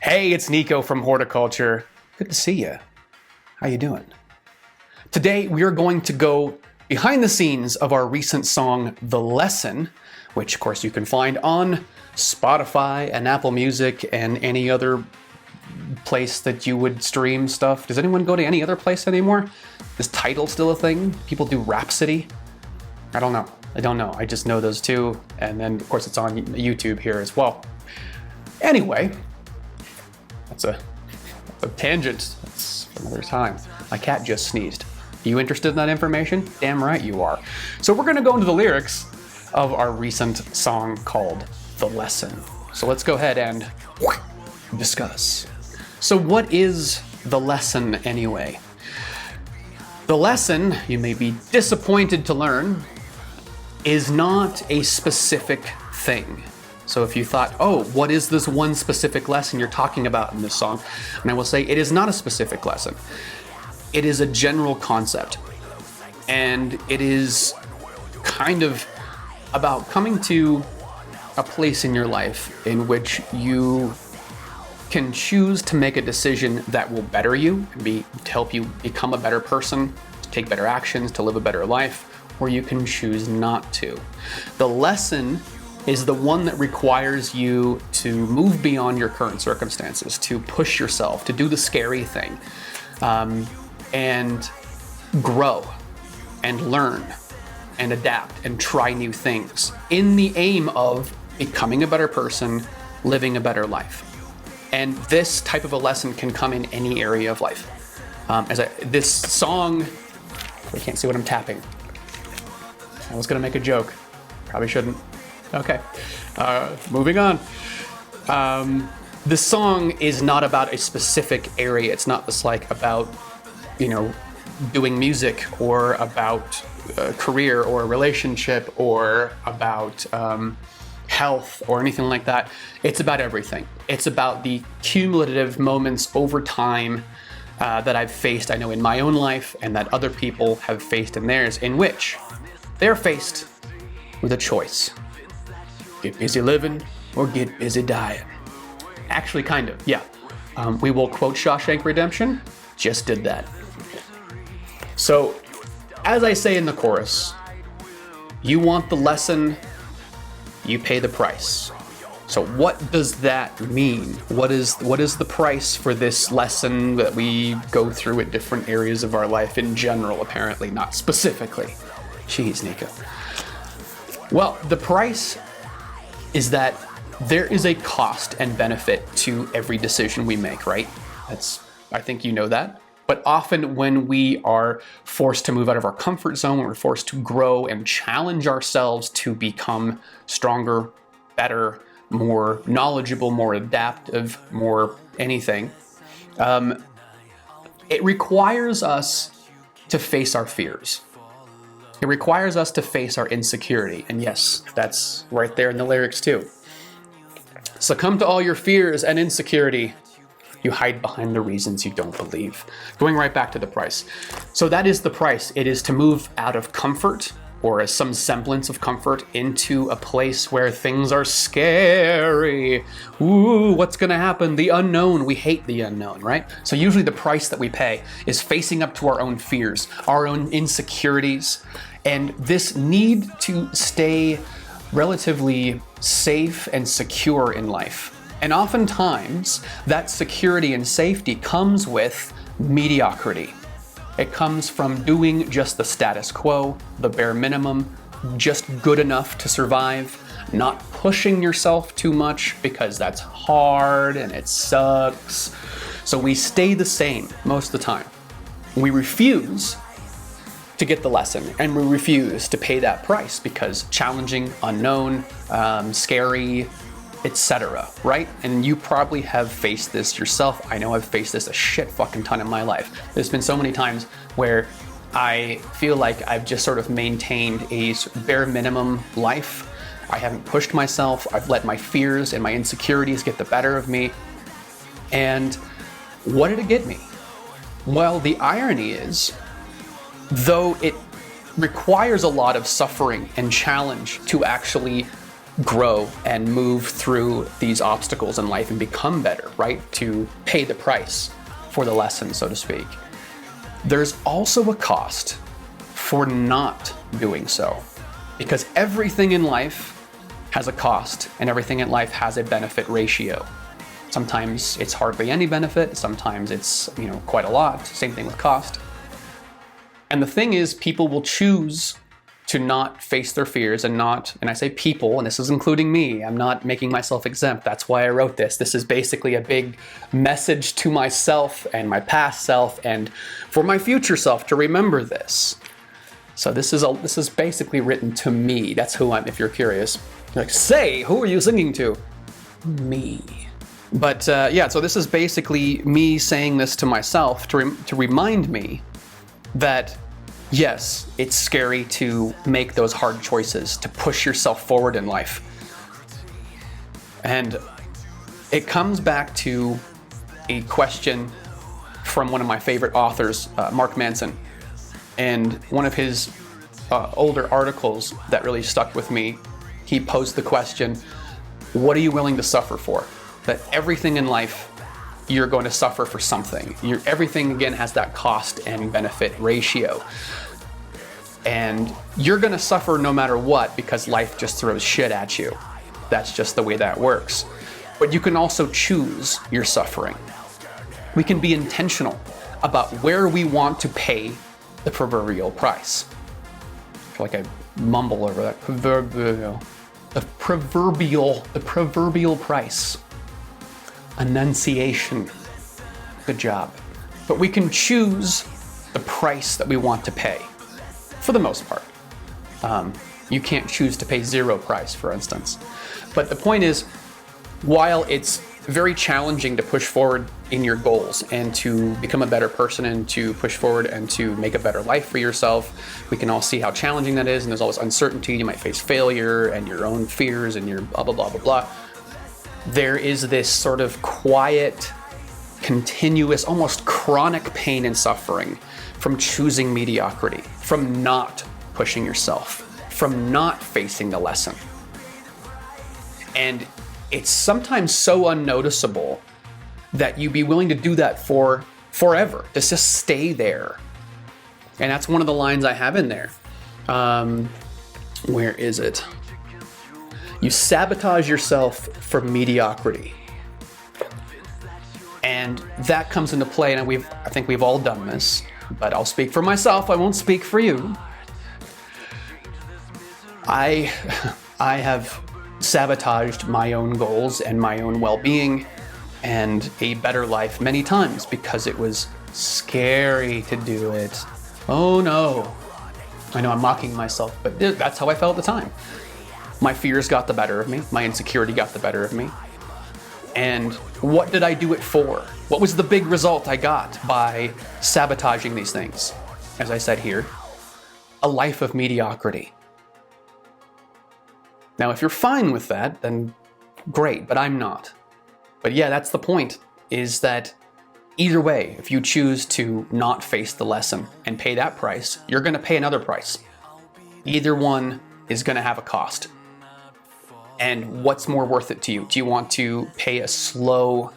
Hey, it's Nico from Whorticulture. Good to see you. How you doing? Today we are going to go behind the scenes of our recent song, The Lesson, which of course you can find on Spotify and Apple Music and any other place that you would stream stuff. Does anyone go to any other place anymore? Is Tidal still a thing? People do Rhapsody? I don't know. I just know those two. And then of course it's on YouTube here as well. Anyway, that's a tangent. That's for another time. My cat just sneezed. Are you interested in that information? Damn right you are. So we're gonna go into the lyrics of our recent song called The Lesson. So let's go ahead and discuss. So what is the lesson anyway? The lesson, you may be disappointed to learn, is not a specific thing. So if you thought, oh, what is this one specific lesson you're talking about in this song? And I will say it is not a specific lesson. It is a general concept. And it is kind of about coming to a place in your life in which you can choose to make a decision that will better you, to help you become a better person, to take better actions, to live a better life, or you can choose not to. The lesson is the one that requires you to move beyond your current circumstances, to push yourself, to do the scary thing, and grow and learn and adapt and try new things in the aim of becoming a better person, living a better life. And this type of a lesson can come in any area of life. This song, I can't see what I'm tapping. I was gonna make a joke, probably shouldn't. Okay, moving on. This song is not about a specific area. It's not just like about, doing music or about a career or a relationship or about health or anything like that. It's about everything. It's about the cumulative moments over time that I've faced, I know, in my own life and that other people have faced in theirs, in which they're faced with a choice. Get busy living or get busy dying. Actually, kind of, yeah. We will quote Shawshank Redemption. Just did that. So, as I say in the chorus, you want the lesson, you pay the price. So what does that mean? What is the price for this lesson that we go through at different areas of our life in general, apparently, not specifically? Jeez, Nico. Well, the price is that there is a cost and benefit to every decision we make, right? I think you know that. But often when we are forced to move out of our comfort zone, when we're forced to grow and challenge ourselves to become stronger, better, more knowledgeable, more adaptive, more anything, it requires us to face our fears. It requires us to face our insecurity. And yes, that's right there in the lyrics too. Succumb to all your fears and insecurity. You hide behind the reasons you don't believe. Going right back to the price. So that is the price. It is to move out of comfort or some semblance of comfort into a place where things are scary. Ooh, what's gonna happen? The unknown. We hate the unknown, right? So usually the price that we pay is facing up to our own fears, our own insecurities, and this need to stay relatively safe and secure in life. And oftentimes, that security and safety comes with mediocrity. It comes from doing just the status quo, the bare minimum, just good enough to survive, not pushing yourself too much because that's hard and it sucks. So we stay the same most of the time. We refuse to get the lesson and we refuse to pay that price because challenging, unknown, scary, etc., right? And you probably have faced this yourself. I know I've faced this a shit fucking ton in my life. There's been so many times where I feel like I've just sort of maintained a bare minimum life. I haven't pushed myself. I've let my fears and my insecurities get the better of me. And what did it get me? Well, the irony is, though it requires a lot of suffering and challenge to actually grow and move through these obstacles in life and become better, right? To pay the price for the lesson, so to speak. There's also a cost for not doing so, because everything in life has a cost and everything in life has a benefit ratio. Sometimes it's hardly any benefit, sometimes it's, quite a lot. Same thing with cost. And the thing is, people will choose to not face their fears and I say people, and this is including me, I'm not making myself exempt. That's why I wrote this. This is basically a big message to myself and my past self and for my future self to remember this. So this is basically written to me. That's who I'm, if you're curious. You're like, say, who are you singing to? Me. But so this is basically me saying this to myself to remind me that yes, it's scary to make those hard choices, to push yourself forward in life. And it comes back to a question from one of my favorite authors, Mark Manson. And one of his older articles that really stuck with me, he posed the question, what are you willing to suffer for? That everything in life, you're going to suffer for something. Everything, again, has that cost and benefit ratio. And you're going to suffer no matter what because life just throws shit at you. That's just the way that works. But you can also choose your suffering. We can be intentional about where we want to pay the proverbial price. I feel like I mumble over that. The proverbial price. Enunciation. Good job. But we can choose the price that we want to pay, for the most part. You can't choose to pay zero price, for instance. But the point is, while it's very challenging to push forward in your goals and to become a better person and to push forward and to make a better life for yourself, we can all see how challenging that is, and there's always uncertainty. You might face failure and your own fears and your blah, blah, blah, blah, blah. There is this sort of quiet, continuous, almost chronic pain and suffering from choosing mediocrity, from not pushing yourself, from not facing the lesson. And it's sometimes so unnoticeable that you'd be willing to do that for forever, to just stay there. And that's one of the lines I have in there. Where is it? You sabotage yourself from mediocrity. And that comes into play, and I think we've all done this, but I'll speak for myself, I won't speak for you. I have sabotaged my own goals and my own well-being and a better life many times because it was scary to do it. Oh no. I know I'm mocking myself, but that's how I felt at the time. My fears got the better of me. My insecurity got the better of me. And what did I do it for? What was the big result I got by sabotaging these things? As I said here, a life of mediocrity. Now, if you're fine with that, then great, but I'm not. But yeah, that's the point, is that either way, if you choose to not face the lesson and pay that price, you're going to pay another price. Either one is going to have a cost. And what's more worth it to you? Do you want to pay a slow,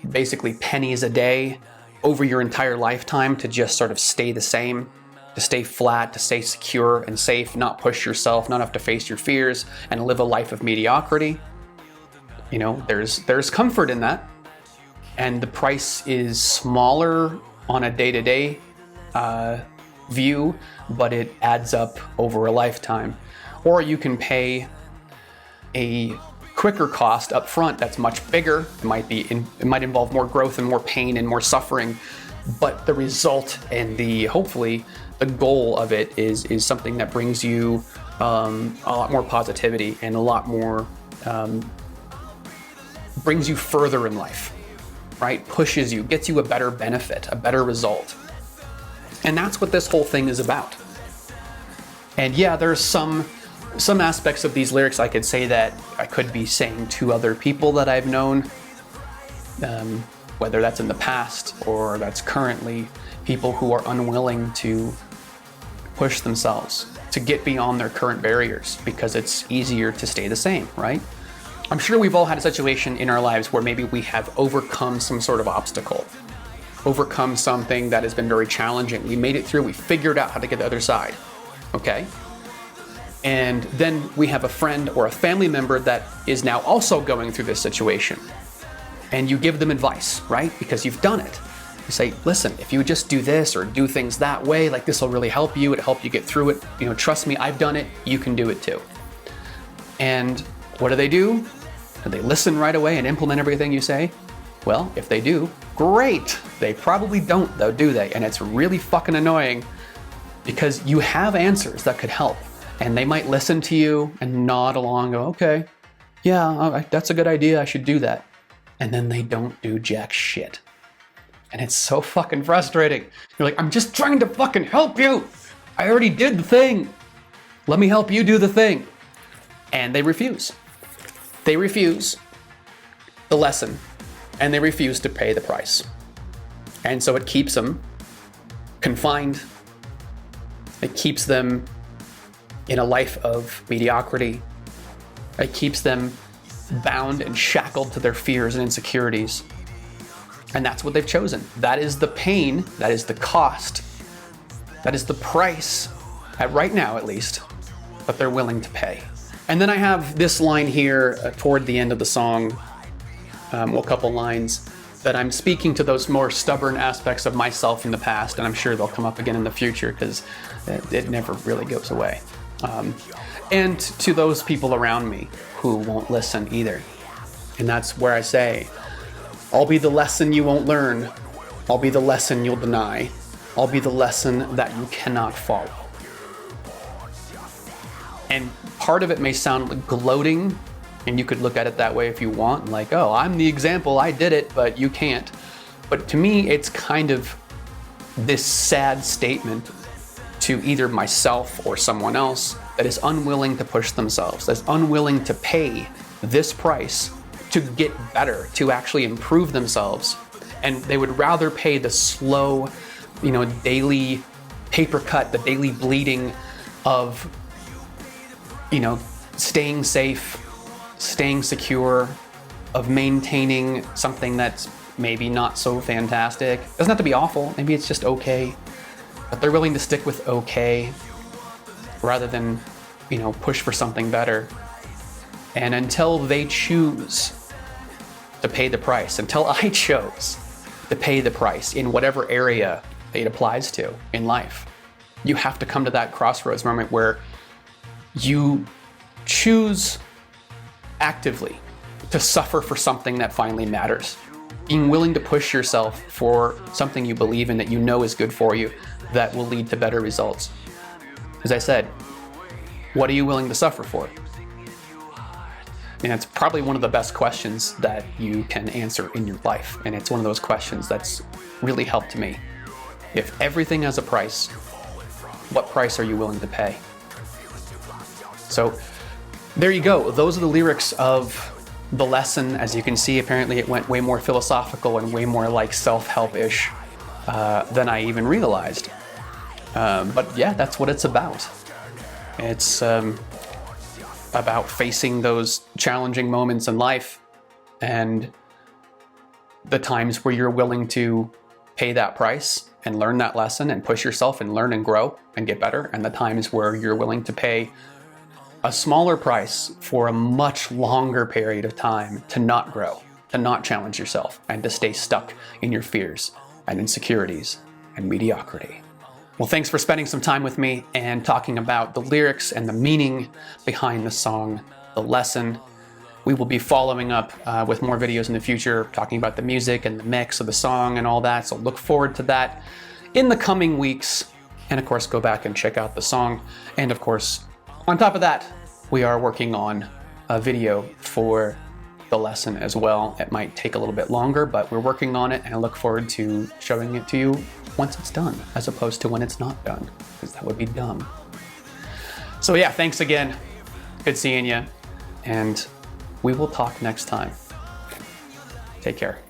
basically pennies a day over your entire lifetime to just sort of stay the same, to stay flat, to stay secure and safe, not push yourself, not have to face your fears, and live a life of mediocrity? There's comfort in that. And the price is smaller on a day-to-day view, but it adds up over a lifetime. Or you can pay a quicker cost up front that's much bigger. It might involve more growth and more pain and more suffering, but the result and hopefully the goal of it is something that brings you a lot more positivity and a lot more brings you further in life, right? Pushes you, gets you a better benefit, a better result. And that's what this whole thing is about. And yeah, there's some aspects of these lyrics I could say that I could be saying to other people that I've known, whether that's in the past or that's currently, people who are unwilling to push themselves, to get beyond their current barriers, because it's easier to stay the same, right? I'm sure we've all had a situation in our lives where maybe we have overcome some sort of obstacle, overcome something that has been very challenging. We made it through, we figured out how to get to the other side, okay? And then we have a friend or a family member that is now also going through this situation. And you give them advice, right? Because you've done it. You say, listen, if you just do this or do things that way, like this will really help you. It'll help you get through it. You know, trust me, I've done it. You can do it too. And what do? Do they listen right away and implement everything you say? Well, if they do, great. They probably don't though, do they? And it's really fucking annoying because you have answers that could help. And they might listen to you and nod along and go, okay, yeah, that's a good idea. I should do that. And then they don't do jack shit. And it's so fucking frustrating. You're like, I'm just trying to fucking help you. I already did the thing. Let me help you do the thing. And they refuse. They refuse the lesson and they refuse to pay the price. And so it keeps them confined. It keeps them in a life of mediocrity. It keeps them bound and shackled to their fears and insecurities. And that's what they've chosen. That is the pain, that is the cost, that is the price, right now at least, that they're willing to pay. And then I have this line here toward the end of the song, a couple lines, that I'm speaking to those more stubborn aspects of myself in the past, and I'm sure they'll come up again in the future because it never really goes away. And to those people around me who won't listen either. And that's where I say, I'll be the lesson you won't learn. I'll be the lesson you'll deny. I'll be the lesson that you cannot follow. And part of it may sound like gloating, and you could look at it that way if you want, like, oh, I'm the example, I did it, but you can't. But to me, it's kind of this sad statement to either myself or someone else that is unwilling to push themselves, that's unwilling to pay this price to get better, to actually improve themselves. And they would rather pay the slow, daily paper cut, the daily bleeding of, staying safe, staying secure, of maintaining something that's maybe not so fantastic. It doesn't have to be awful, maybe it's just okay. But they're willing to stick with okay rather than, push for something better. And until they choose to pay the price, until I chose to pay the price in whatever area it applies to in life, you have to come to that crossroads moment where you choose actively to suffer for something that finally matters. Being willing to push yourself for something you believe in, that you know is good for you, that will lead to better results. As I said, what are you willing to suffer for? And it's probably one of the best questions that you can answer in your life. And it's one of those questions that's really helped me. If everything has a price, what price are you willing to pay? So there you go. Those are the lyrics of the lesson. As you can see, apparently it went way more philosophical and way more like self-help-ish than I even realized. But yeah, that's what it's about. It's about facing those challenging moments in life and the times where you're willing to pay that price and learn that lesson and push yourself and learn and grow and get better, and the times where you're willing to pay a smaller price for a much longer period of time to not grow, to not challenge yourself, and to stay stuck in your fears and insecurities and mediocrity. Well, thanks for spending some time with me and talking about the lyrics and the meaning behind the song, The Lesson. We will be following up with more videos in the future, talking about the music and the mix of the song and all that, so look forward to that in the coming weeks. And of course, go back and check out the song. And of course, on top of that, we are working on a video for the lesson as well. It might take a little bit longer, but we're working on it, and I look forward to showing it to you once it's done, as opposed to when it's not done, because that would be dumb. So yeah, thanks again. Good seeing you, and we will talk next time. Take care.